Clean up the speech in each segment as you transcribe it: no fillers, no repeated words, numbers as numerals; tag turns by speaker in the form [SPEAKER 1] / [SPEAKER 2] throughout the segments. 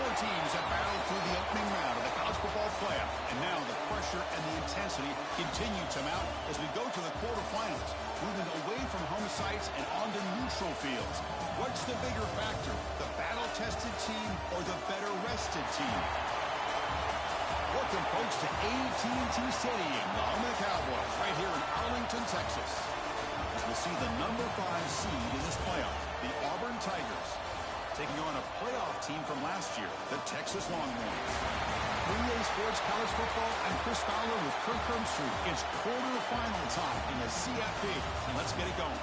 [SPEAKER 1] Four teams have battled through the opening round of the college football playoff, and now the pressure and the intensity continue to mount as we go to the quarterfinals, moving away from home sites and onto neutral fields. What's the bigger factor, the battle-tested team or the better-rested team? Welcome, folks, to AT&T Stadium, the home of the Cowboys, right here in Arlington, Texas. As we see the number 5 seed in this playoff, the Auburn Tigers, taking on a playoff team from last year, the Texas Longhorns. 3A Sports College Football, I'm Chris Fowler with Kirk Herbstreit. It's quarterfinal time in the CFP, and let's get it going.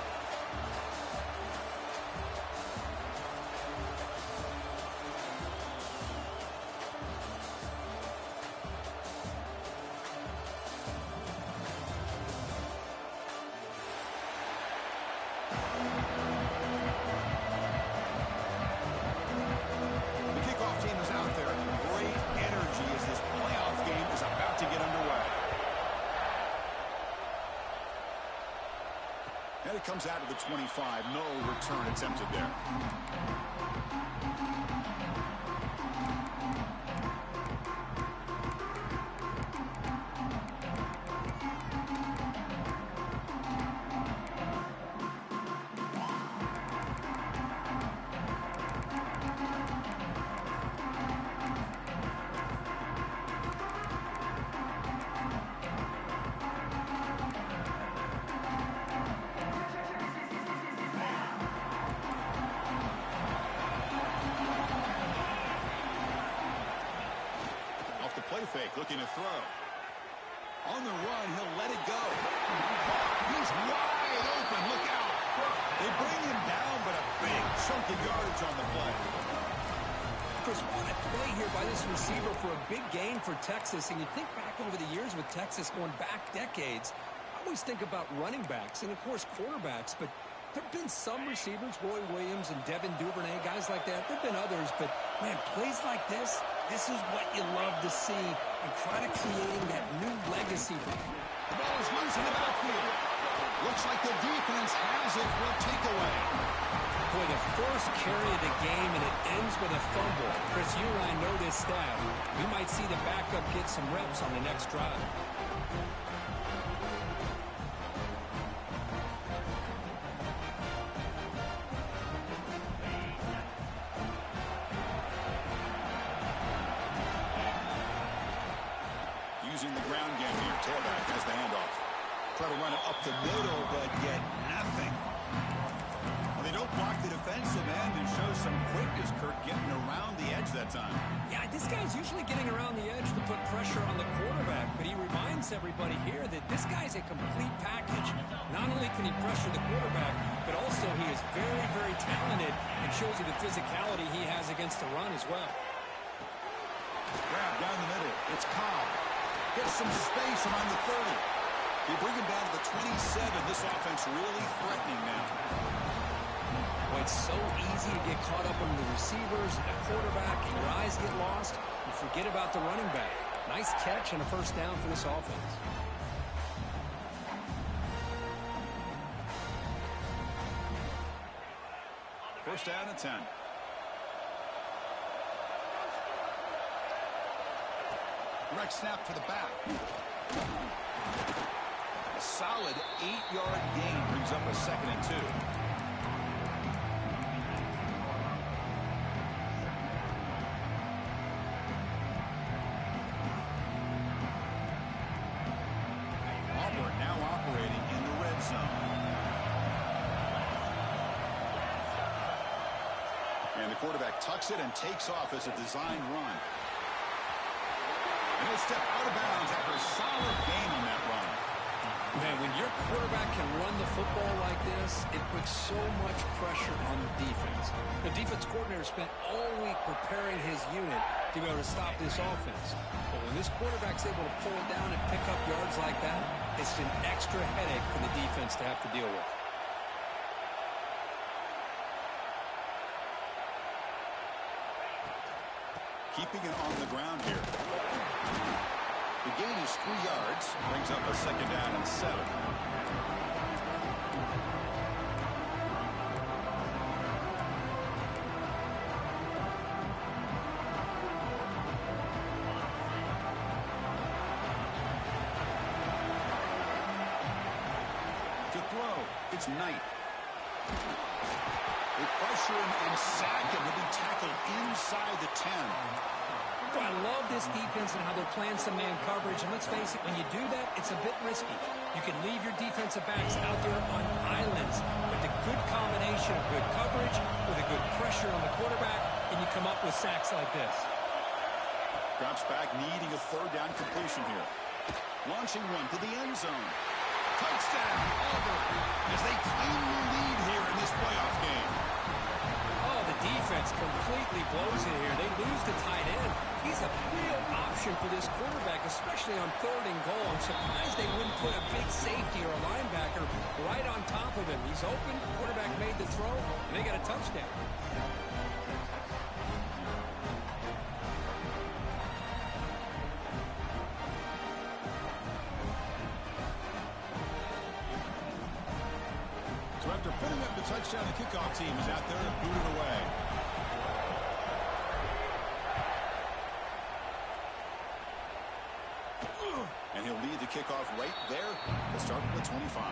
[SPEAKER 1] And it comes out of the 25. No return attempted there. Fake, looking to throw. On the run, he'll let it go. He's wide open. Look out. They bring him down, but a big chunk of yardage on the play.
[SPEAKER 2] Chris, what a play here by this receiver for a big gain for Texas. And you think back over the years with Texas going back decades, I always think about running backs and, of course, quarterbacks, but there have been some receivers, Roy Williams and Devin Duvernay, guys like that. There have been others, but, man, plays like this is what you love to see and try to creating that new legacy.
[SPEAKER 1] The ball is loose in the backfield. Looks like the defense has it for a takeaway.
[SPEAKER 2] Boy, the first carry of the game, and it ends with a fumble. Chris, you and I know this stat. We might see the backup get some reps on the next drive.
[SPEAKER 1] Using the ground game here. Tailback has the handoff. Try to run it up the middle, but get nothing. Well, they don't block the defensive end and show some quickness, Kirk, getting around the edge that time.
[SPEAKER 2] Yeah, this guy's usually getting around the edge to put pressure on the quarterback, but he reminds everybody here that this guy's a complete package. Not only can he pressure the quarterback, but also he is very, very talented and shows you the physicality he has against the run as well.
[SPEAKER 1] Grab down the middle. It's Cobb. Gets some space around the 30. They bring him down to the 27. This offense really threatening now.
[SPEAKER 2] Well, it's so easy to get caught up on the receivers and the quarterback, and your eyes get lost. You forget about the running back. Nice catch and a first down for this offense.
[SPEAKER 1] First down and 10. Direct snap to the back. A solid 8-yard gain brings up a 2nd and 2. Auburn now operating in the red zone. And the quarterback tucks it and takes off as a designed run. And he'll step out of bounds after a solid gain on that run.
[SPEAKER 2] Man, when your quarterback can run the football like this, it puts so much pressure on the defense. The defense coordinator spent all week preparing his unit to be able to stop this offense. But when this quarterback's able to pull it down and pick up yards like that, it's an extra headache for the defense to have to deal with.
[SPEAKER 1] Keeping it on the ground here. The gain is 3 yards. Brings up a 2nd down and 7. throw. It's Knight. They pressure him and sack him. He'll be tackled inside the 10.
[SPEAKER 2] Oh, I love this defense and how they're playing some man coverage. And let's face it, when you do that, it's a bit risky. You can leave your defensive backs out there on islands. But the good combination of good coverage with a good pressure on the quarterback, and you come up with sacks like this.
[SPEAKER 1] Drops back, needing a third down completion here. Launching one to the end zone. Touchdown, Auburn, as they claim the lead here in this playoff game.
[SPEAKER 2] Oh, the defense completely blows it here. They lose the tight end. He's a real option for this quarterback, especially on 3rd and goal. I'm surprised they wouldn't put a big safety or a linebacker right on top of him. He's open, quarterback made the throw, and they got a touchdown.
[SPEAKER 1] So after putting up the touchdown, the kickoff team is out there and boot it away. And he'll lead the kickoff right there. He'll start from the 25.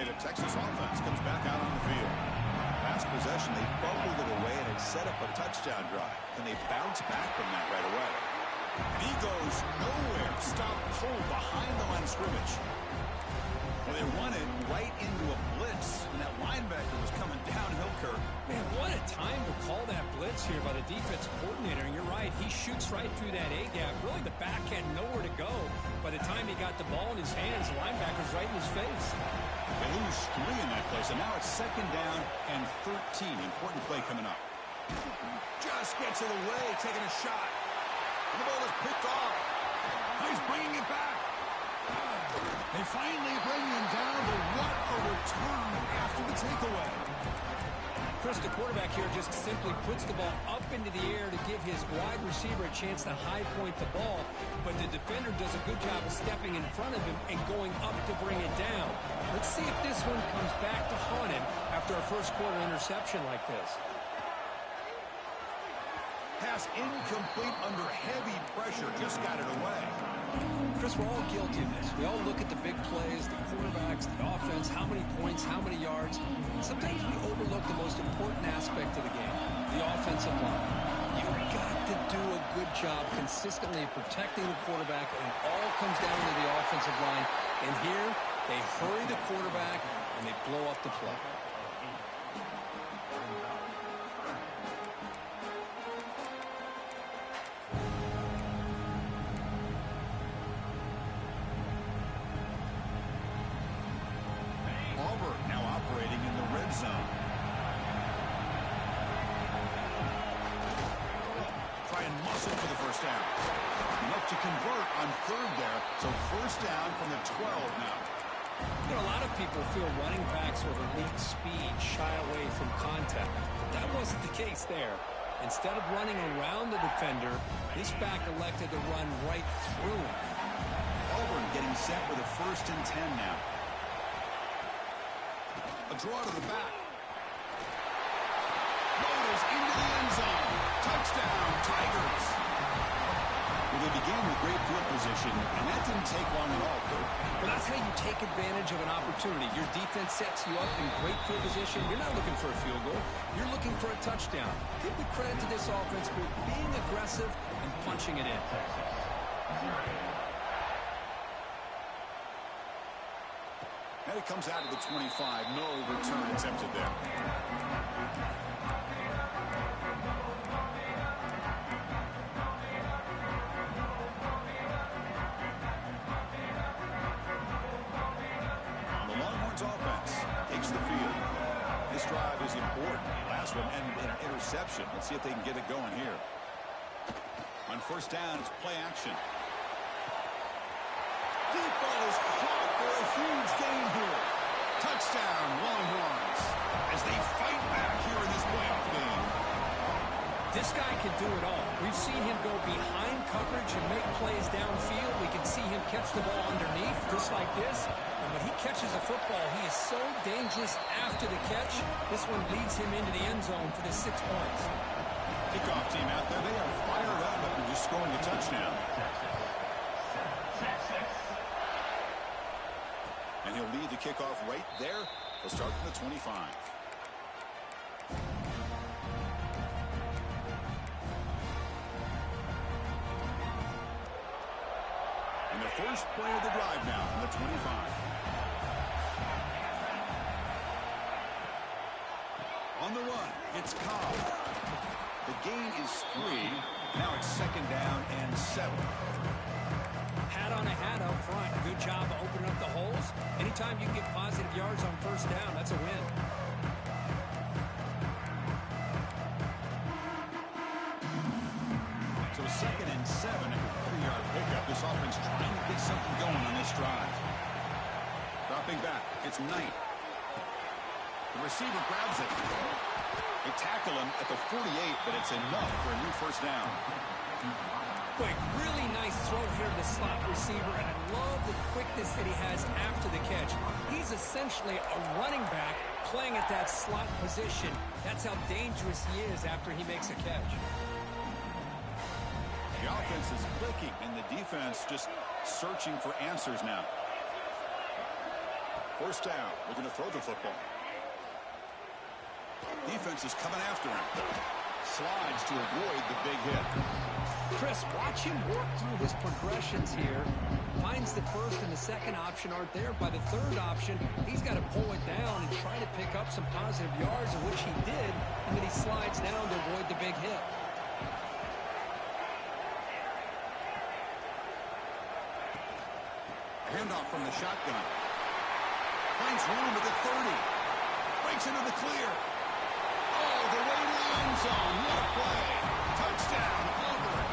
[SPEAKER 1] The Texas offense comes back out on the field. Last possession, they fumbled it away and had set up a touchdown drive. And they bounce back from that right away. And he goes nowhere. Stop pulled behind the line of scrimmage. Well, they run it right into a blitz. And that linebacker was coming downhill, Kirk.
[SPEAKER 2] Man, what a time to call that blitz here by the defense coordinator. And you're right, he shoots right through that A-gap. Really, the back had nowhere to go. By the time he got the ball in his hands, the linebacker's right in his face.
[SPEAKER 1] They lose 3 in that place, and now it's 2nd down and 13. Important play coming up. Just gets it away, taking a shot. And the ball is picked off. He's bringing it back. They finally bring him down, but what a return after the takeaway.
[SPEAKER 2] Chris, the quarterback here just simply puts the ball up into the air to give his wide receiver a chance to high point the ball, but the defender does a good job of stepping in front of him and going up to bring it down. Let's see if this one comes back to haunt him after a first-quarter interception like this.
[SPEAKER 1] Pass incomplete under heavy pressure, just got it away.
[SPEAKER 2] Chris, we're all guilty of this. We all look at the big plays, the quarterbacks, the offense, how many points, how many yards. Sometimes we overlook the most important aspect of the game, the offensive line. You've got to do a good job consistently protecting the quarterback, and it all comes down to the offensive line. And here, they hurry the quarterback, and they blow up the play.
[SPEAKER 1] Auburn now operating in the red zone. Try and muscle for the first down. Enough to convert on 3rd there. So 1st down from the 12 now.
[SPEAKER 2] You know, a lot of people feel running backs with elite speed shy away from contact. That wasn't the case there. Instead of running around the defender, this back elected to run right through him.
[SPEAKER 1] Auburn getting set with a 1st and 10 now. A draw to the back. Motors into the end zone. Touchdown, Tigers. Well, they began with great field position, and that didn't take long at all, Kirk.
[SPEAKER 2] Well, that's how you take advantage of an opportunity. Your defense sets you up in great field position. You're not looking for a field goal. You're looking for a touchdown. Give the credit to this offense for being aggressive and punching it in.
[SPEAKER 1] And it comes out of the 25. No return attempted there. The Longhorns offense takes the field. This drive is important. Last one ended in an interception. Let's see if they can get it going here. On 1st down, it's play action. Deep ball is caught for a huge gain here. Touchdown, Longhorns, as they fight back here in this playoff game.
[SPEAKER 2] This guy can do it all. We've seen him go behind coverage and make plays downfield. We can see him catch the ball underneath, just like this. And when he catches a football, he is so dangerous after the catch. This one leads him into the end zone for the 6 points.
[SPEAKER 1] Kickoff team out there, they are fired up after just scoring a touchdown. And he'll lead the kickoff right there. He'll start from the 25. And the first play of the drive now from the 25. On the run, it's Cobb. The gain is 3. Now it's 2nd down and 7.
[SPEAKER 2] Hat on a hat up front. Good job of opening up the holes. Anytime you can get positive yards on first down, that's a win.
[SPEAKER 1] So 2nd and 7 at the 3-yard pickup. This offense trying to get something going on this drive. Dropping back, it's Knight. The receiver grabs it. They tackle him at the 48, but it's enough for a new first down.
[SPEAKER 2] Quick, really nice throw here to the slot receiver, and I love the quickness that he has after the catch. He's essentially a running back playing at that slot position. That's how dangerous he is after he makes a catch.
[SPEAKER 1] The offense is clicking, and the defense just searching for answers now. First down, looking to throw the football. Defense is coming after him. Slides to avoid the big hit.
[SPEAKER 2] Chris, watch him work through his progressions here. Finds the first and the second option aren't there. By the third option, he's got to pull it down and try to pick up some positive yards, of which he did, and then he slides down to avoid the big hit.
[SPEAKER 1] Handoff from the shotgun. Finds room at the 30. Breaks into the clear. Oh, the way to the end zone. What a play. Touchdown, Auburn.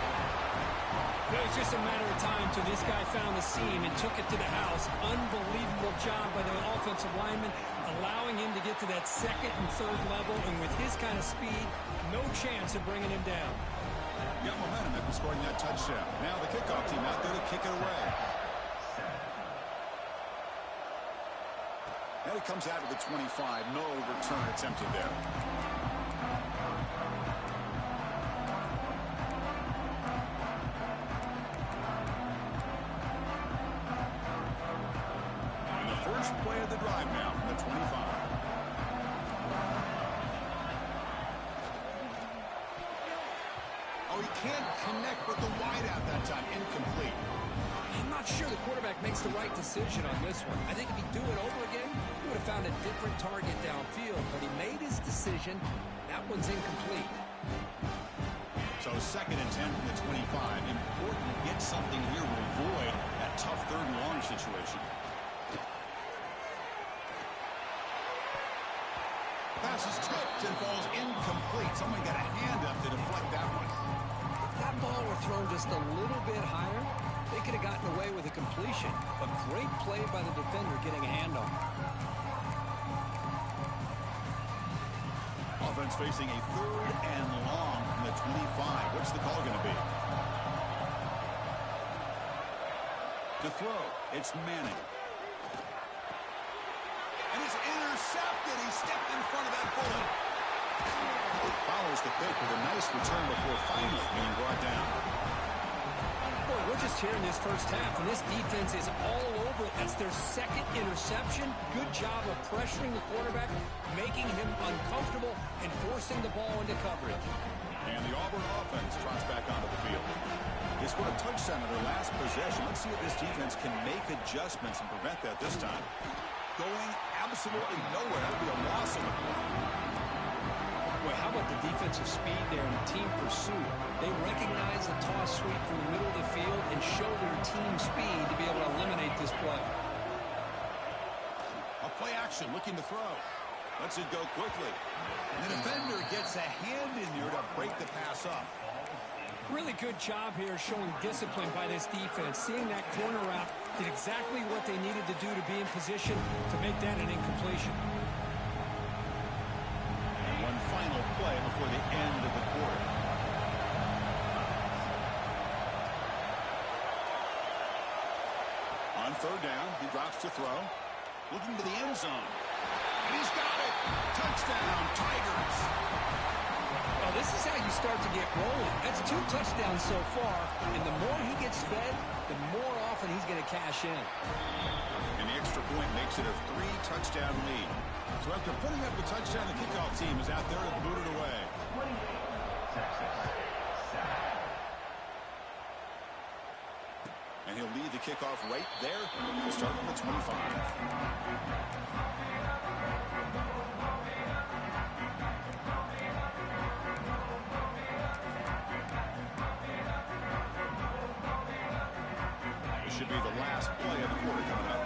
[SPEAKER 2] It was just a matter of time till this guy found the seam and took it to the house. Unbelievable job by the offensive lineman, allowing him to get to that 2nd and 3rd level, and with his kind of speed, no chance of bringing him down.
[SPEAKER 1] Got momentum after scoring that touchdown. Now the kickoff team out there to kick it away. Now he comes out of the 25. No return attempted there. And the first play of the drive now from the 25. Oh, he can't connect with the wideout that time. Incomplete.
[SPEAKER 2] I'm not sure the quarterback makes the right decision on this one. I think if he'd do it over again, he would have found a different target downfield, but he made his decision. That one's incomplete.
[SPEAKER 1] So 2nd and 10 from the 25. Important to get something here to avoid that tough 3rd and long situation. Pass is tipped and falls incomplete. Someone got a hand up to deflect that one.
[SPEAKER 2] If that ball were thrown just a little bit higher, they could have gotten away with a completion. A great play by the defender getting a hand on it.
[SPEAKER 1] Offense facing a 3rd and long from the 25. What's the call going to be? To throw, it's Manning. And it's intercepted. He stepped in front of that bullet. Follows the pick with a nice return before finally being brought down.
[SPEAKER 2] Boy, we're just here in this first half, and this defense is all over it. That's their 2nd interception. Good job of pressuring the quarterback, making him uncomfortable, and forcing the ball into coverage.
[SPEAKER 1] And the Auburn offense trots back onto the field. They scored a touchdown in their last possession. Let's see if this defense can make adjustments and prevent that this time. Going absolutely nowhere. That would be a loss of the play.
[SPEAKER 2] Boy, how about the defensive speed there and the team pursuit? They recognize the toss sweep from the middle of the field and show their team speed to be able to eliminate this play.
[SPEAKER 1] A play action looking to throw. Lets it go quickly. And the defender gets a hand in there to break the pass up.
[SPEAKER 2] Really good job here showing discipline by this defense. Seeing that corner route, did exactly what they needed to do to be in position to make that an incompletion.
[SPEAKER 1] One final play before the end of the quarter. third down. He drops to throw. Looking to the end zone. And he's got it. Touchdown, Tigers.
[SPEAKER 2] Well, this is how you start to get rolling. That's 2 touchdowns so far, and the more he gets fed, the more often he's going to cash in.
[SPEAKER 1] And the extra point makes it a 3-touchdown lead. So after putting up the touchdown, the kickoff team is out there and booted away. And he'll lead the kickoff right there. He'll start on the 25. This should be the last play of the quarter coming up.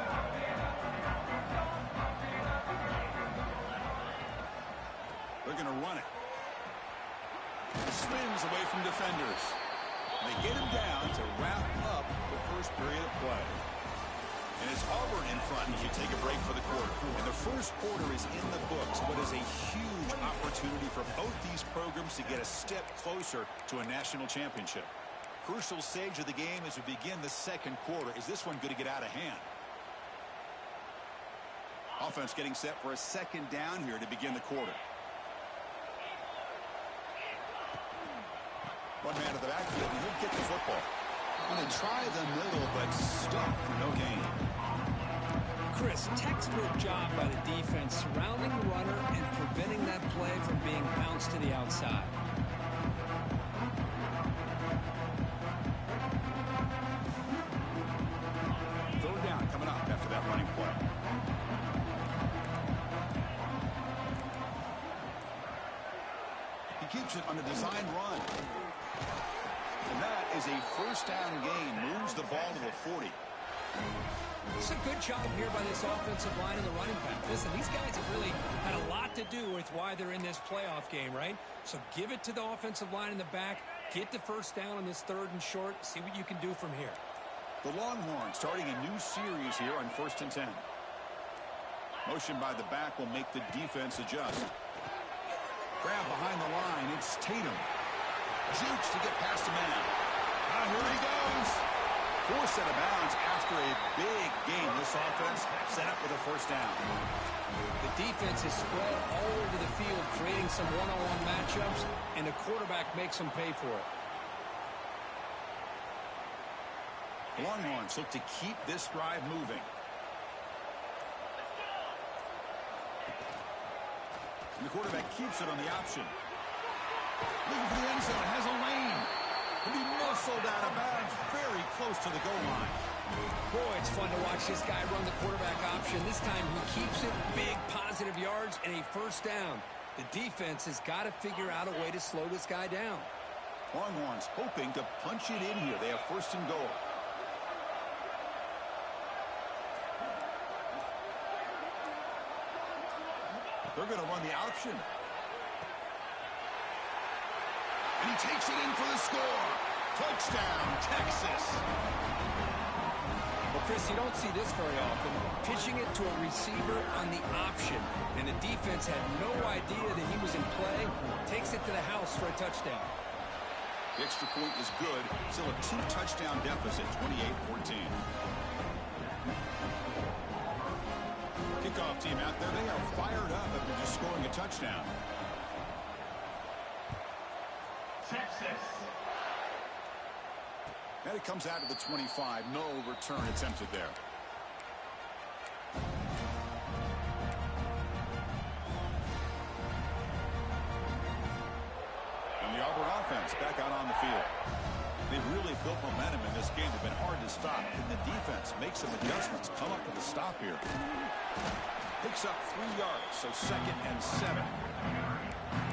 [SPEAKER 1] They're going to run it. Spins away from defenders. They get him down to wrap up the first period of play. And it's Auburn in front as we take a break for the quarter. And the first quarter is in the books, but is a huge opportunity for both these programs to get a step closer to a national championship. Crucial stage of the game as we begin the second quarter. Is this one going to get out of hand? Offense getting set for a second down here to begin the quarter. One man to the backfield, and he'll get the football. Going to try the middle, but stuck for no gain.
[SPEAKER 2] Chris, textbook job by the defense surrounding the runner and preventing that play from being bounced to the outside.
[SPEAKER 1] Third down coming up after that running play. He keeps it on a designed run. And that is a first down gain. Moves the ball to the 40.
[SPEAKER 2] It's a good job here by this offensive line and the running back. Listen, these guys have really had a lot to do with why they're in this playoff game, right? So give it to the offensive line in the back. Get the first down on this third and short. See what you can do from here.
[SPEAKER 1] The Longhorns starting a new series here on 1st and 10. Motion by the back will make the defense adjust. Grab behind the line. It's Tatum. Jukes to get past the man. Here he goes. Forced out of bounds after a big game. This offense set up with a first down.
[SPEAKER 2] The defense is spread all over the field, creating some one-on-one matchups, and the quarterback makes them pay for it.
[SPEAKER 1] Longhorns look to keep this drive moving. And the quarterback keeps it on the option. Looking for the end zone, has a lane. Will be muscled out of bounds, very close to the goal line.
[SPEAKER 2] Boy, it's fun to watch this guy run the quarterback option. This time he keeps it, big positive yards, and a first down. The defense has got to figure out a way to slow this guy down.
[SPEAKER 1] Longhorns hoping to punch it in here. They have first and goal. They're going to run the option. And he takes it in for the score. Touchdown, Texas.
[SPEAKER 2] Well, Chris, you don't see this very often. Pitching it to a receiver on the option. And the defense had no idea that he was in play. Takes it to the house for a touchdown.
[SPEAKER 1] The extra point is good. Still a 2-touchdown deficit, 28-14. Kickoff team out there, they are fired up after just scoring a touchdown.
[SPEAKER 3] Texas.
[SPEAKER 1] And it comes out to the 25. No return attempted there. And the Auburn offense back out on the field. They've really built momentum in this game. They've been hard to stop. And the defense makes some adjustments. Come up with a stop here. Picks up 3 yards, so 2nd and 7.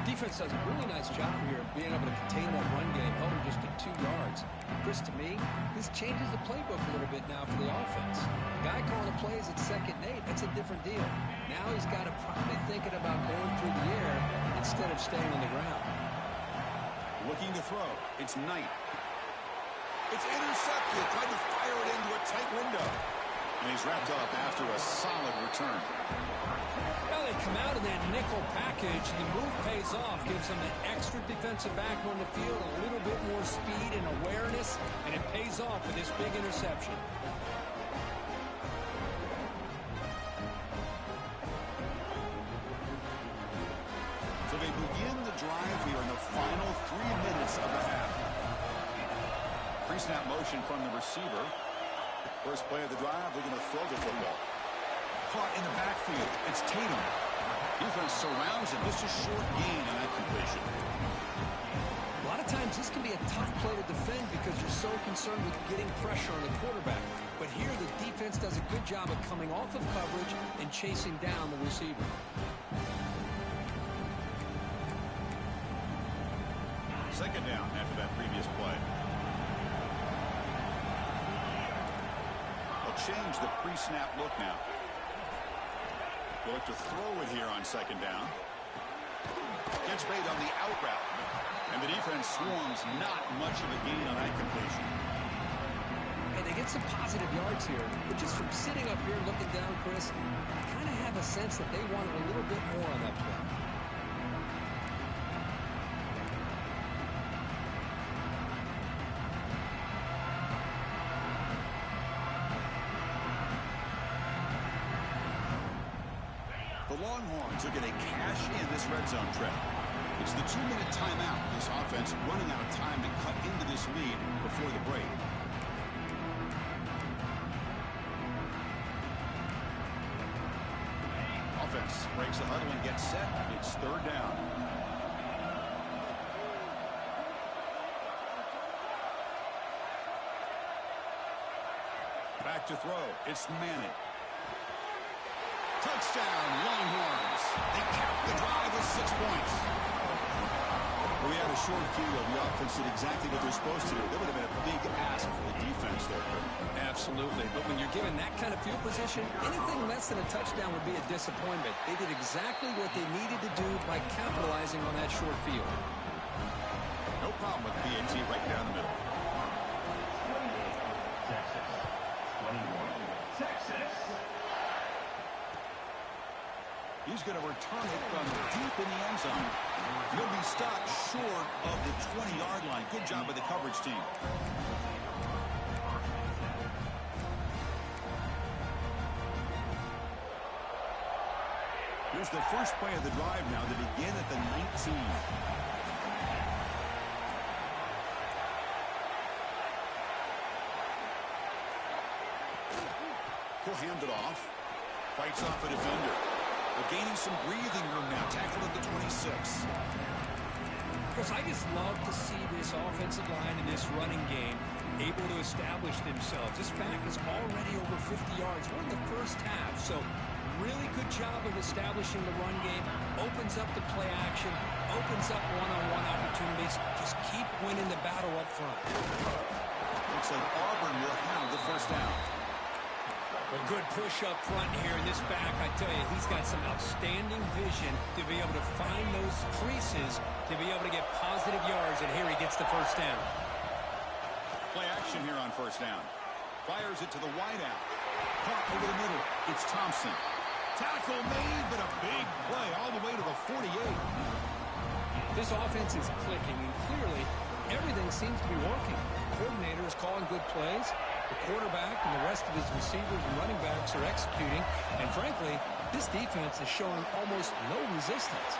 [SPEAKER 2] Defense does a really nice job here of being able to contain that run game, held him just at 2 yards. Chris, to me, this changes the playbook a little bit now for the offense. The guy calling the plays at 2nd and 8, that's a different deal. Now he's got to probably thinking about going through the air instead of staying on the ground.
[SPEAKER 1] Looking to throw. It's Knight. It's intercepted. Tried to fire it into a tight window. And he's wrapped up after a solid return.
[SPEAKER 2] Well, they come out in that nickel package. The move pays off, gives them an extra defensive back on the field, a little bit more speed and awareness, and it pays off with this big interception.
[SPEAKER 1] they begin the drive here in the final 3 minutes of the half. Pre-snap motion from the receiver. First play of the drive, they're going to throw the football. Caught in the backfield. It's Tatum. Defense surrounds him. Just a short gain on that completion.
[SPEAKER 2] A lot of times this can be a tough play to defend because you're so concerned with getting pressure on the quarterback. But here the defense does a good job of coming off of coverage and chasing down the receiver.
[SPEAKER 1] Second down after that previous play. They'll change the pre-snap look now. They'll look to throw it here on second down. Gets made on the out route. And the defense swarms, not much of a gain on that completion.
[SPEAKER 2] And they get some positive yards here. But just from sitting up here looking down, Chris, I kind of have a sense that they wanted a little bit more on that play.
[SPEAKER 1] The Longhorns are going to cash in this red zone trip. It's the 2-minute timeout. This offense running out of time to cut into this lead before the break. Offense breaks the huddle and gets set. It's third down. Back to throw. It's Manning. Touchdown, Longhorns. They cap the drive with 6 points. We had a short view of the offense did exactly what they're supposed to do. That would have been a big ask for the defense there.
[SPEAKER 2] Absolutely. But when you're given that kind of field position, anything less than a touchdown would be a disappointment. They did exactly what they needed to do by capitalizing on that short field.
[SPEAKER 1] No problem with PAT right down the middle.
[SPEAKER 3] 28, Texas. 21, Texas.
[SPEAKER 1] He's going to return it from deep in the end zone. He'll be stopped short of the 20-yard line. Good job by the coverage team. Here's the first play of the drive now to begin at the 19. He'll hand it off. Fights off a defender. They're gaining some breathing room now. Tackled at the 26.
[SPEAKER 2] Because I just love to see this offensive line in this running game able to establish themselves. This back is already over 50 yards. We're in the first half, so really good job of establishing the run game. Opens up the play action. Opens up one-on-one opportunities. Just keep winning the battle up front.
[SPEAKER 1] Looks like Auburn will have the first down.
[SPEAKER 2] A good push up front here in this back. I tell you, he's got some outstanding vision to be able to find those creases, to be able to get positive yards, and here he gets the first down.
[SPEAKER 1] Play action here on first down. Fires it to the wideout. Caught over the middle. It's Thompson. Tackle made, but a big play all the way to the 48.
[SPEAKER 2] This offense is clicking, and clearly everything seems to be working. The coordinator is calling good plays. The quarterback and the rest of his receivers and running backs are executing. And frankly, this defense is showing almost no resistance.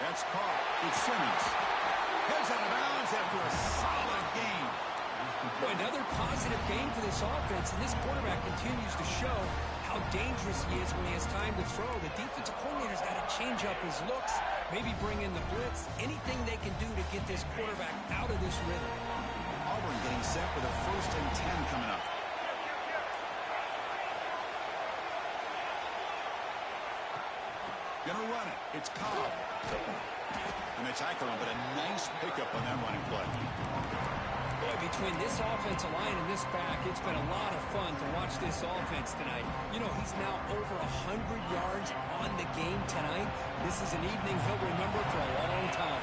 [SPEAKER 1] That's caught. It's Simmons. Heads out of bounds after a solid game.
[SPEAKER 2] Another positive game for this offense, and this quarterback continues to show how dangerous he is when he has time to throw. The defensive coordinator's got to change up his looks, maybe bring in the blitz, anything they can do to get this quarterback out of this rhythm.
[SPEAKER 1] Auburn getting set for the 1st and 10 coming up. Gonna run it. It's Cobb. And they tackle him, but a nice pickup on that running play.
[SPEAKER 2] Boy, between this offensive line and this back, it's been a lot of fun to watch this offense tonight. You know, he's now over 100 yards on the game tonight. This is an evening he'll remember for a long time.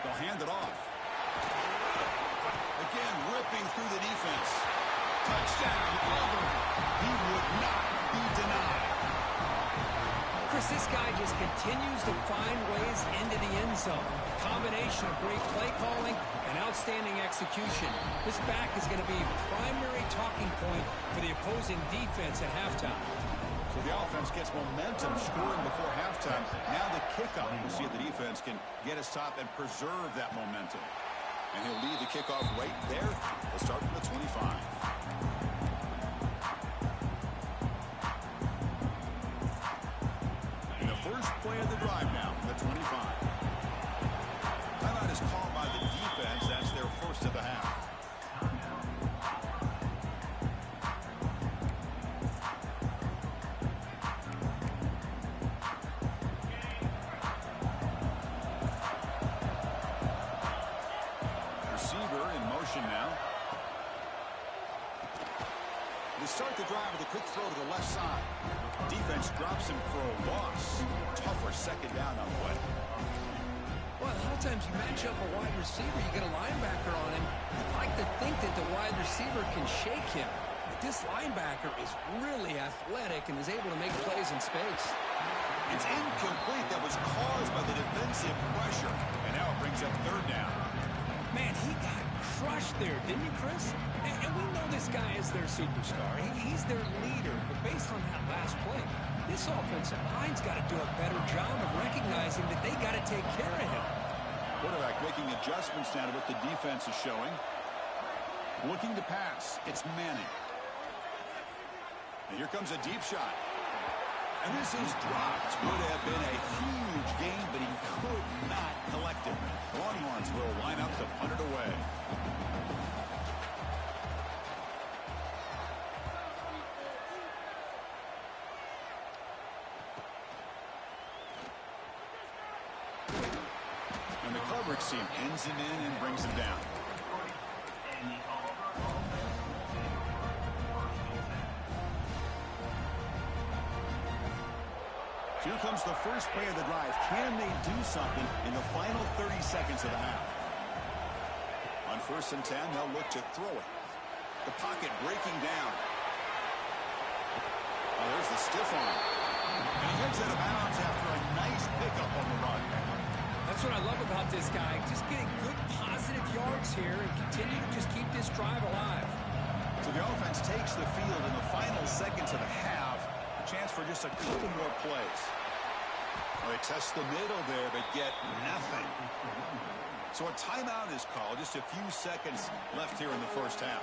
[SPEAKER 1] They'll hand it off. Again, ripping through the defense. Touchdown, Auburn. He would not be denied.
[SPEAKER 2] Chris, this guy just continues to find ways into the end zone. Combination of great play calling and outstanding execution. This back is going to be primary talking point for the opposing defense at halftime.
[SPEAKER 1] So the offense gets momentum scoring before halftime. Now the kickoff. We'll see if the defense can get a stop and preserve that momentum. And he'll lead the kickoff right there. We'll start from the 25. And the first play of the drive now from the 25. Timeout is called by the defense. That's their first of the half. Receiver in motion now. They start the drive with a quick throw to the left side. Defense drops him for a loss. Tougher second down on the way.
[SPEAKER 2] Well, a lot of times you match up a wide receiver, you get a linebacker on him. You'd like to think that the wide receiver can shake him. But this linebacker is really athletic and is able to make plays in space.
[SPEAKER 1] It's incomplete. That was caused by the defensive pressure. And now it brings up third down.
[SPEAKER 2] Man, he got crushed there, didn't he, Chris? And we know this guy is their superstar. He's their leader. But based on that last play, this offensive line's got to do a better job of recognizing that they got to take care of him.
[SPEAKER 1] Quarterback making adjustments now to what the defense is showing. Looking to pass. It's Manning. And here comes a deep shot. And this is dropped. Would have been a huge gain, but he could not collect it. Longhorns will line up to punt it away. And the coverage team pins him in and brings him down. Here comes the first play of the drive. Can they do something in the final 30 seconds of the half? On 1st and 10, they'll look to throw it. The pocket breaking down. Oh, there's the stiff arm. And he heads out of bounds after a nice pickup on the run.
[SPEAKER 2] That's what I love about this guy. Just getting good positive yards here and continue to just keep this drive alive.
[SPEAKER 1] So the offense takes the field in the final seconds of the half. A chance for just a couple more plays. Well, they test the middle there, but get nothing. So a timeout is called. Just a few seconds left here in the first half.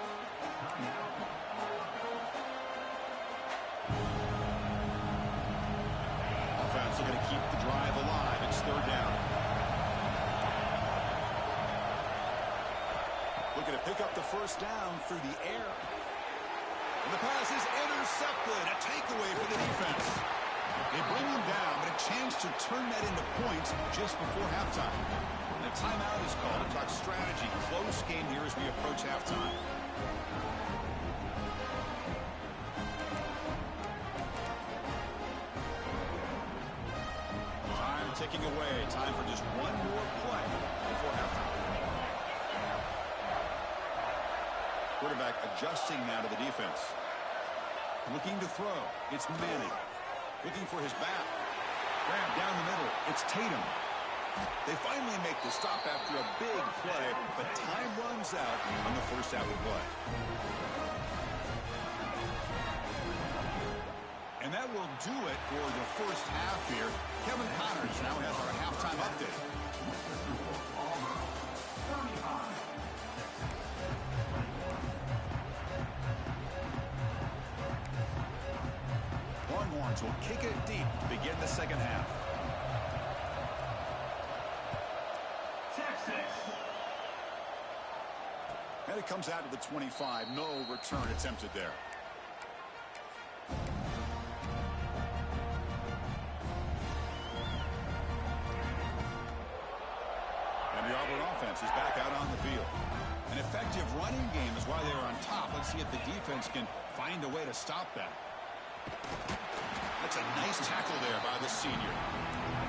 [SPEAKER 1] Offense looking to keep the drive alive. It's third down. Looking to pick up the first down through the air. And the pass is intercepted. A takeaway for the defense. They bring him down, but a chance to turn that into points just before halftime. And a timeout is called to talk strategy. Close game here as we approach halftime. Time ticking away. Time for just one more play before halftime. Quarterback adjusting now to the defense. Looking to throw. It's Manning. Looking for his back. Grab down the middle. It's Tatum. They finally make the stop after a big play, but time runs out on the first out of play. And that will do it for the first half here. Kevin Connors now has our halftime update. Longhorns will kick it deep to begin the second half.
[SPEAKER 3] Texas.
[SPEAKER 1] And it comes out to the 25. No return attempted there. And the Auburn offense is back out on the field. An effective running game is why they are on top. Let's see if the defense can find a way to stop that. That's a nice tackle there by the senior.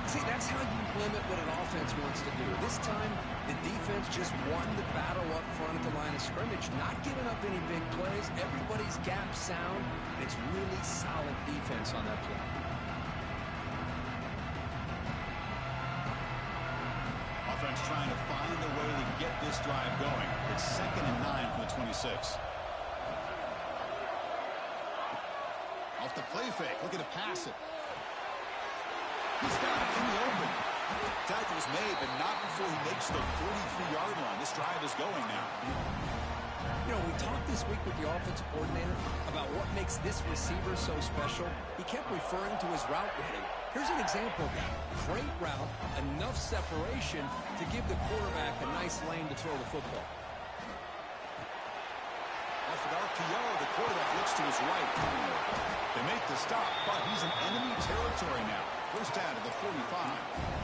[SPEAKER 2] See, that's how you limit what an offense wants to do. This time, the defense just won the battle up front at the line of scrimmage, not giving up any big plays. Everybody's gap sound. It's really solid defense on that play.
[SPEAKER 1] Offense trying to find a way to get this drive going. It's 2nd and 9 from the 26. Off the play fake, looking to pass it. He's got it in the open. Tackle's made, but not before he makes the 43-yard line. This drive is going now.
[SPEAKER 2] You know, we talked this week with the offensive coordinator about what makes this receiver so special. He kept referring to his route running. Here's an example of that. Great route, enough separation to give the quarterback a nice lane to throw the football.
[SPEAKER 1] Off an RPO, the quarterback looks to his right. They make the stop, but he's in enemy territory now. First down to the 45.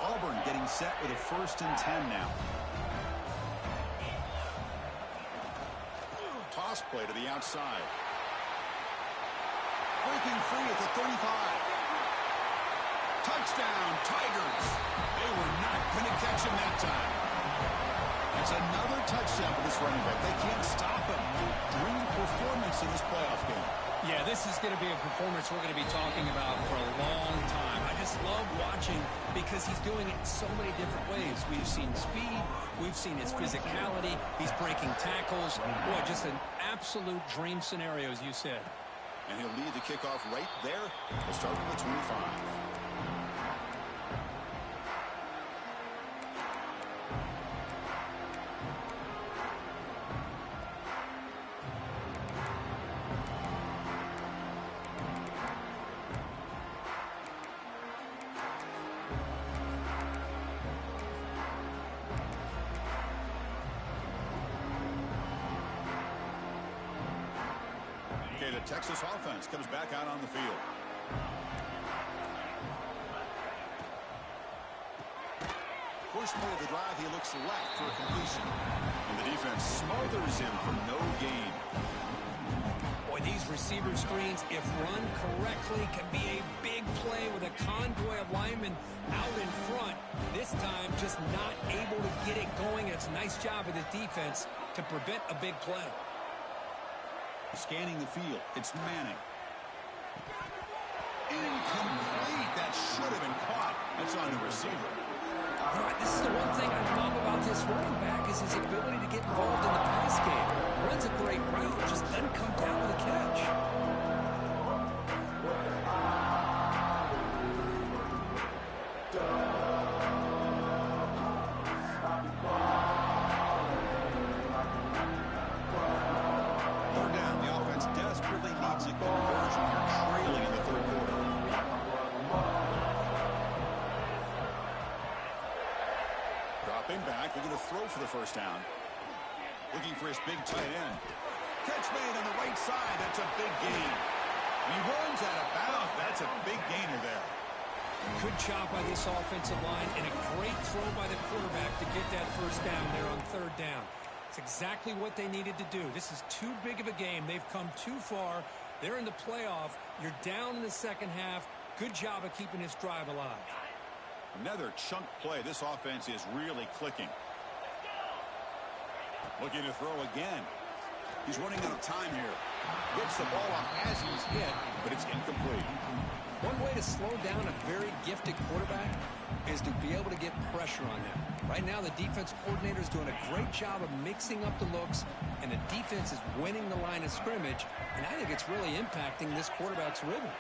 [SPEAKER 1] Auburn getting set with a 1st and 10 now. Toss play to the outside. Breaking free at the 35. Touchdown, Tigers. They were not going to catch him that time. That's another touchdown for this running back. They can't stop him. Dream performance in this playoff game.
[SPEAKER 2] Yeah, this is going to be a performance we're going to be talking about for a long time. I just love watching because he's doing it in so many different ways. We've seen speed. We've seen his physicality. He's breaking tackles. Boy, just an absolute dream scenario, as you said.
[SPEAKER 1] And he'll lead the kickoff right there. We'll start with the 25. The Texas offense comes back out on the field. First play of the drive, he looks left for a completion. And the defense smothers him for no gain.
[SPEAKER 2] Boy, these receiver screens, if run correctly, can be a big play with a convoy of linemen out in front. This time, just not able to get it going. It's a nice job of the defense to prevent a big play.
[SPEAKER 1] Scanning the field, it's Manning. Incomplete. That should have been caught. That's on the receiver.
[SPEAKER 2] All right, this is the one thing I love about this running back is his ability to get involved in the pass game. Runs a great route, just doesn't come down with a catch.
[SPEAKER 1] Looking to throw for the first down. Looking for his big tight end. Catch made on the right side. That's a big gain. He runs out of bounds. That's a big gainer there.
[SPEAKER 2] Good job by this offensive line and a great throw by the quarterback to get that first down there on 3rd down. It's exactly what they needed to do. This is too big of a game. They've come too far. They're in the playoff. You're down in the second half. Good job of keeping this drive alive.
[SPEAKER 1] Another chunk play. This offense is really clicking. Looking to throw again. He's running out of time here. Gets the ball off as he's hit, but it's incomplete.
[SPEAKER 2] One way to slow down a very gifted quarterback is to be able to get pressure on him. Right now, the defense coordinator is doing a great job of mixing up the looks, and the defense is winning the line of scrimmage, and I think it's really impacting this quarterback's rhythm.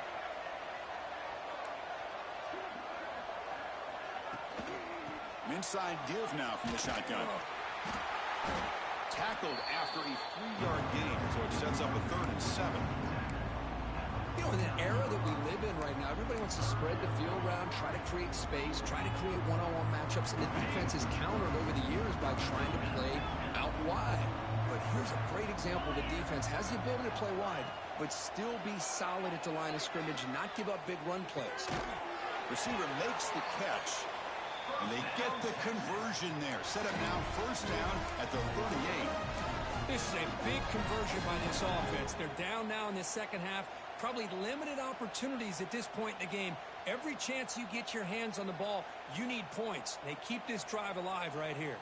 [SPEAKER 1] Inside give now from the shotgun. Tackled after a 3-yard gain, so it sets up a 3rd and 7.
[SPEAKER 2] You know, in the era that we live in right now, everybody wants to spread the field around, try to create space, try to create one-on-one matchups, and the defense has countered over the years by trying to play out wide. But here's a great example. The defense has the ability to play wide, but still be solid at the line of scrimmage and not give up big run plays.
[SPEAKER 1] Receiver makes the catch. And they get the conversion there. Set up now 1st down at the 38.
[SPEAKER 2] This is a big conversion by this offense. They're down now in the second half. Probably limited opportunities at this point in the game. Every chance you get your hands on the ball, you need points. They keep this drive alive right here.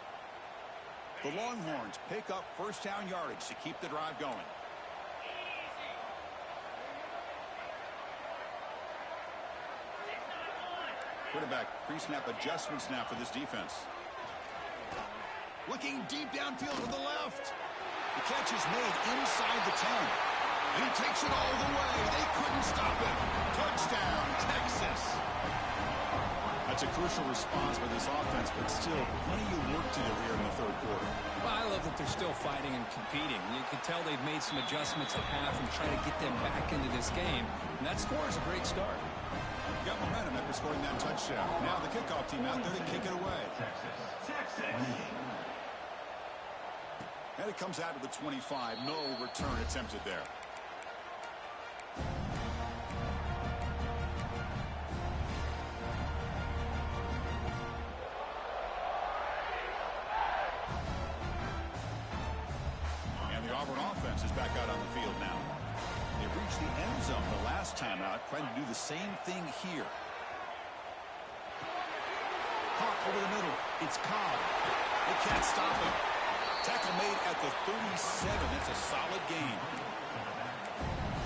[SPEAKER 1] The Longhorns pick up 1st down yardage to keep the drive going. Quarterback pre-snap adjustments now for this defense. Looking deep downfield to the left. The catch is made inside the 10. And he takes it all the way. They couldn't stop him. Touchdown, Texas. That's a crucial response by this offense, but still plenty of work to do here in the third quarter.
[SPEAKER 2] Well, I love that they're still fighting and competing. You can tell they've made some adjustments at half and try to get them back into this game. And that score is a great start.
[SPEAKER 1] Got momentum after scoring that touchdown. Now the kickoff team out there to kick it away.
[SPEAKER 3] Texas.
[SPEAKER 1] And it comes out to the 25. No return attempted there. And the Auburn offense is back out on the field now. They reached the end zone the last time out, trying to do the same thing here. Hawk over the middle. It's Cobb. They can't stop him. Tackle made at the 37. It's a solid gain.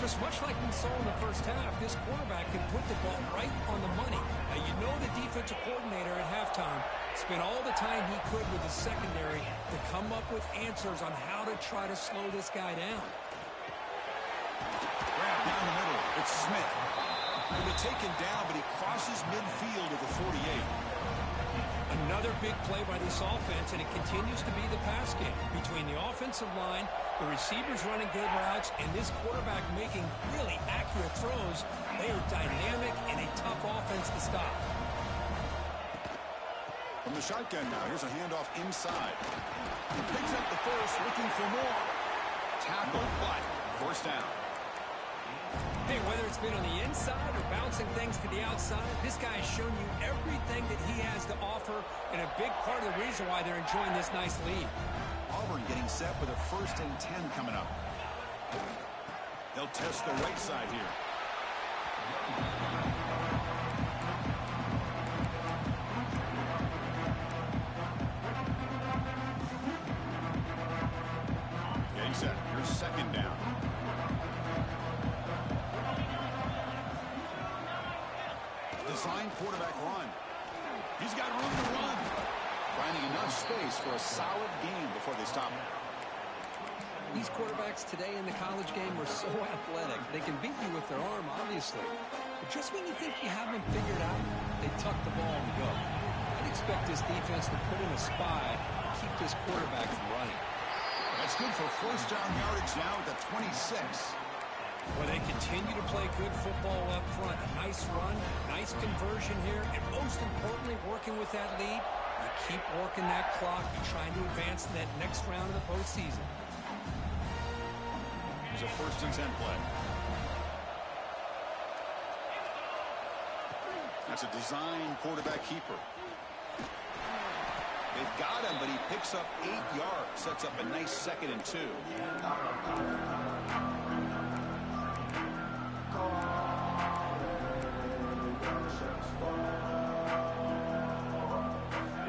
[SPEAKER 2] Just much like we saw in the first half, this quarterback can put the ball right on the money. Now, you know the defensive coordinator at halftime spent all the time he could with the secondary to come up with answers on how to try to slow this guy down.
[SPEAKER 1] Grab down the middle. It's Smith. He'll be taken down, but he crosses midfield at the 48.
[SPEAKER 2] Another big play by this offense, and it continues to be the pass game between the offensive line, the receivers running good routes, and this quarterback making really accurate throws. They are dynamic and a tough offense to stop.
[SPEAKER 1] From the shotgun now, here's a handoff inside. He picks up the first, looking for more. Tackle, but first down.
[SPEAKER 2] Hey, whether it's been on the inside or bouncing things to the outside, this guy has shown you everything that he has to offer, and a big part of the reason why they're enjoying this nice lead.
[SPEAKER 1] Auburn getting set with a 1st and 10 coming up. They'll test the right side here. Getting set. Here's 2nd down. Design quarterback run. He's got room to run. Finding enough space for a solid gain before they stop him.
[SPEAKER 2] These quarterbacks today in the college game are so athletic. They can beat you with their arm, obviously. But just when you think you have them figured out, they tuck the ball and go. I'd expect this defense to put in a spy and keep this quarterback from running.
[SPEAKER 1] That's good for 1st down yardage now at the 26.
[SPEAKER 2] Well, they continue to play good football up front. A nice run, nice conversion here, and most importantly, working with that lead, you keep working that clock. You're trying to advance to that next round of the postseason.
[SPEAKER 1] Here's a 1st and 10 play. That's a design quarterback keeper. They've got him, but he picks up 8 yards. Sets up a nice 2nd and 2.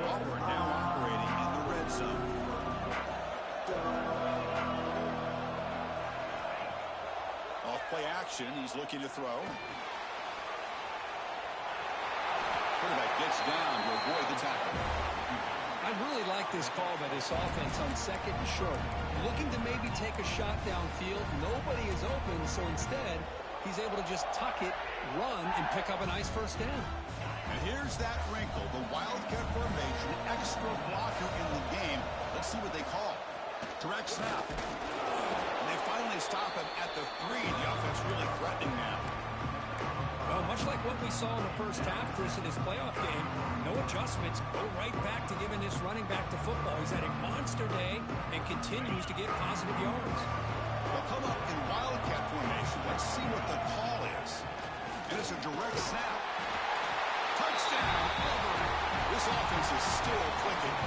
[SPEAKER 1] Auburn now operating in the red zone. Off play action. He's looking to throw. Quarterback gets down to avoid the tackle.
[SPEAKER 2] I really like this call by this offense on 2nd and short. Looking to maybe take a shot downfield. Nobody is open, so instead, he's able to just tuck it, run, and pick up a nice 1st down.
[SPEAKER 1] And here's that wrinkle, the Wildcat formation, extra blocker in the game. Let's see what they call. Direct snap. And they finally stop him at the 3. The offense really threatening now.
[SPEAKER 2] Well, much like what we saw in the first half, Chris, in this playoff game, no adjustments, go right back to giving this running back to football. He's had a monster day and continues to get positive yards.
[SPEAKER 1] They'll come up in Wildcat formation. Let's see what the call is. And it's a direct snap. Touchdown, Auburn. This offense is still clicking.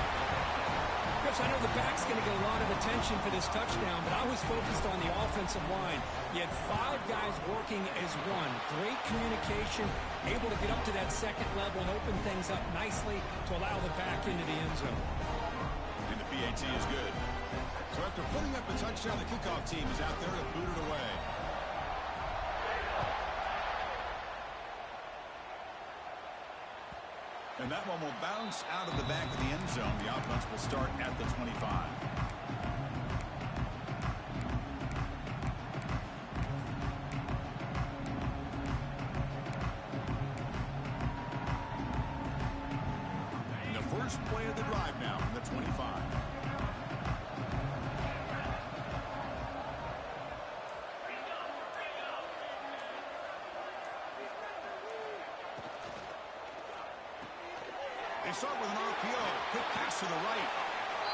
[SPEAKER 2] Chris, I know the back's going to get a lot of attention for this touchdown, but I was focused on the offensive line. You had 5 guys working as one. Great communication, able to get up to that 2nd level and open things up nicely to allow the back into the end zone.
[SPEAKER 1] And the PAT is good. So after putting up a touchdown, the kickoff team is out there to boot it away. And that one will bounce out of the back of the end zone. The offense will start at the 25. First play of the drive now from the 25. They start with an RPO. Quick pass to the right.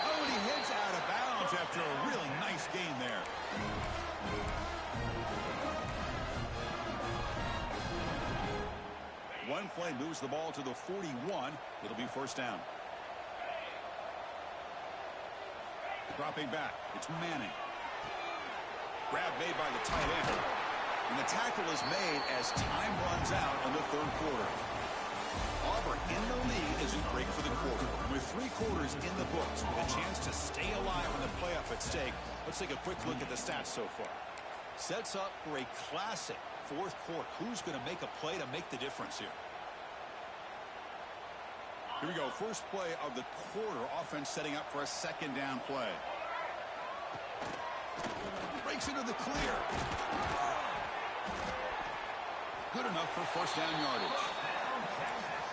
[SPEAKER 1] Oh, and he heads out of bounds after a really nice gain there. One play moves the ball to the 41. It'll be first down. Dropping back. It's Manning. Grab made by the tight end. And the tackle is made as time runs out in the third quarter. Auburn in the lead as we break for the quarter. With 3 quarters in the books, with a chance to stay alive in the playoff at stake, let's take a quick look at the stats so far. Sets up for a classic fourth quarter. Who's going to make a play to make the difference here? Here we go. First play of the quarter. Offense setting up for a second down play. Breaks into the clear. Good enough for first down yardage.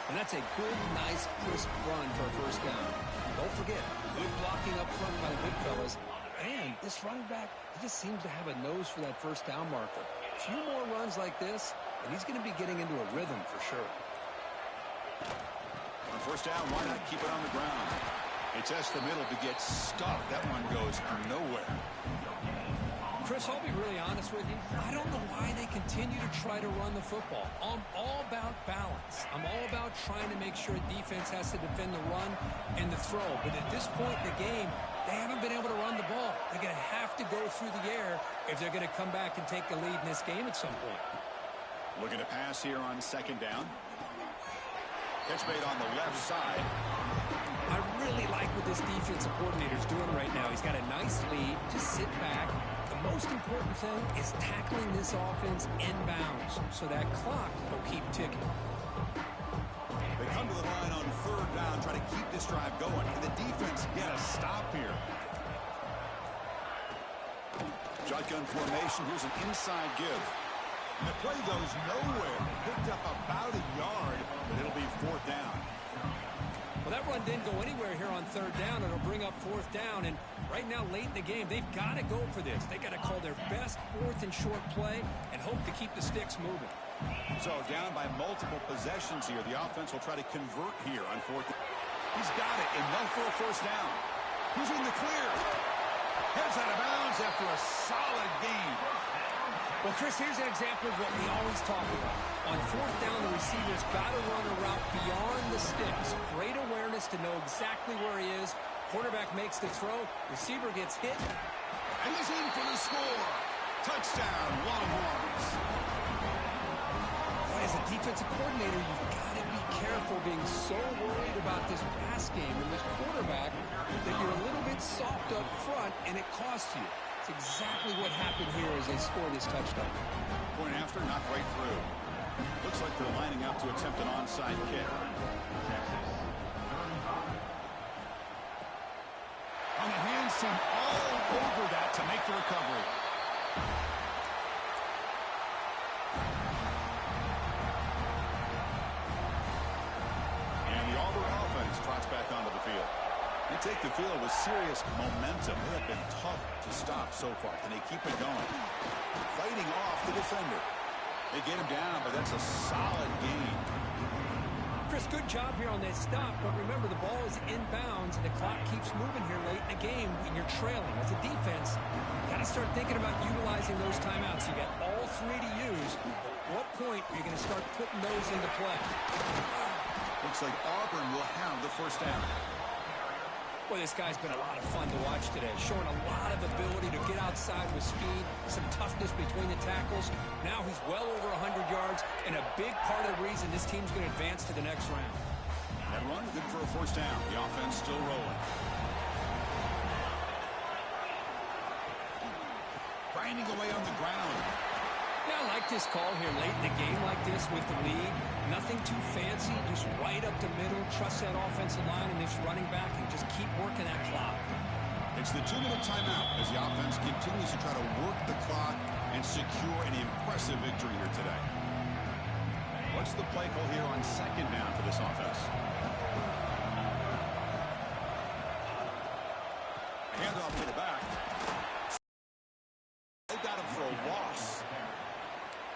[SPEAKER 2] And that's a good, nice, crisp run for a first down. Don't forget, good blocking up front by the big fellas. And this running back, he just seems to have a nose for that first down marker. A few more runs like this, and he's going to be getting into a rhythm for sure.
[SPEAKER 1] On first down, why not keep it on the ground? They test the middle to get stuffed. That one goes nowhere.
[SPEAKER 2] Chris, I'll be really honest with you. I don't know why they continue to try to run the football. I'm all about balance. I'm all about trying to make sure defense has to defend the run and the throw. But at this point in the game, they haven't been able to run the ball. They're going to have to go through the air if they're going to come back and take the lead in this game at some point.
[SPEAKER 1] Looking to pass here on second down. Catch made on the left side.
[SPEAKER 2] I really like what this defensive coordinator's doing right now. He's got a nice lead. Just sit back. The most important thing is tackling this offense inbounds so that clock will keep ticking.
[SPEAKER 1] They come to the line on third down, try to keep this drive going. Can the defense get a stop here? Shotgun formation. Here's an inside give. And the play goes nowhere. Picked up about a yard, but it'll be fourth down.
[SPEAKER 2] Well, that run didn't go anywhere here on third down. It'll bring up fourth down. And right now, late in the game, they've got to go for this. They got to call their best fourth and short play and hope to keep the sticks moving.
[SPEAKER 1] So down by multiple possessions here. The offense will try to convert here on fourth. He's got it, and no for a first down. Who's in the clear? Heads out of bounds after a solid gain.
[SPEAKER 2] Well, Chris, here's an example of what we always talk about. On fourth down, the receiver's got to run a route beyond the sticks. Great awareness to know exactly where he is. Quarterback makes the throw. Receiver gets hit.
[SPEAKER 1] And he's in for the score. Touchdown, Longhorns.
[SPEAKER 2] Boy, as a defensive coordinator, you've got to be careful being so worried about this pass game and this quarterback that you're a little bit soft up front, and it costs you. It's exactly what happened here as they score this touchdown.
[SPEAKER 1] Point after, not right through. Looks like they're lining up to attempt an onside kick. On the hands team all over that to make the recovery. And the Auburn offense trots back onto the field. They take the field with serious momentum. They have been tough to stop so far. Can they keep it going? Fighting off the defender. They get him down, but that's a solid gain.
[SPEAKER 2] Chris, good job here on that stop, but remember the ball is inbounds and the clock keeps moving here late in the game and you're trailing. As a defense, you got to start thinking about utilizing those timeouts. You got all 3 to use. At what point are you going to start putting those into play?
[SPEAKER 1] Looks like Auburn will have the first down.
[SPEAKER 2] Boy, this guy's been a lot of fun to watch today, showing a lot of ability to get outside with speed, some toughness between the tackles. Now he's well over 100 yards, and a big part of the reason this team's going to advance to the next round.
[SPEAKER 1] That run, good for a first down. The offense still rolling. Grinding away on the ground.
[SPEAKER 2] Yeah, I like this call here late in the game like this with the lead. Nothing too fancy, just right up the middle. Trust that offensive line and this running back and just keep working that clock.
[SPEAKER 1] It's the 2-minute timeout as the offense continues to try to work the clock and secure an impressive victory here today. What's the play call here on second down for this offense? Handoff to the back. They got him for a loss.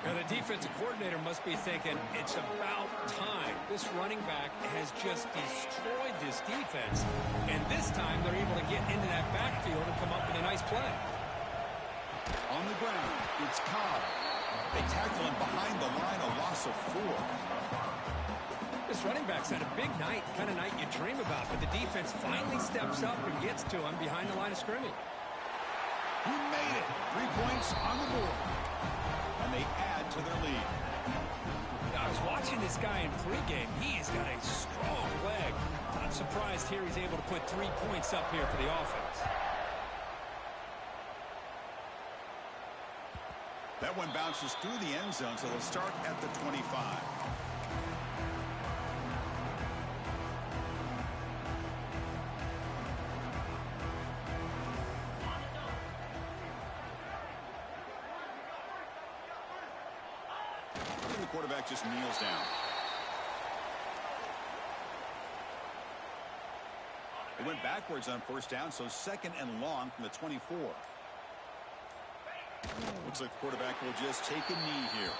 [SPEAKER 2] Now the defensive coordinator must be thinking, it's about time. This running back has just destroyed this defense. And this time they're able to get into that backfield and come up with a nice play.
[SPEAKER 1] On the ground, it's Cobb. They tackle him behind the line, a loss of 4.
[SPEAKER 2] This running back's had a big night, kind of night you dream about, but the defense finally steps up and gets to him behind the line of scrimmage.
[SPEAKER 1] He made it. 3 points on the board. And they add to their lead.
[SPEAKER 2] Now, I was watching this guy in pregame. He has got a strong leg. Not surprised here he's able to put 3 points up here for the offense.
[SPEAKER 1] That one bounces through the end zone, so they'll start at the 25. The quarterback just kneels down. They went backwards on first down, so second and long from the 24. Looks like the quarterback will just take a knee here.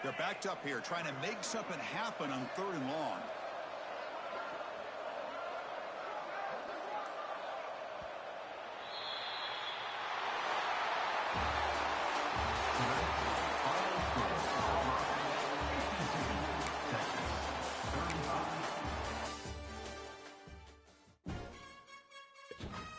[SPEAKER 1] They're backed up here, trying to make something happen on third and long.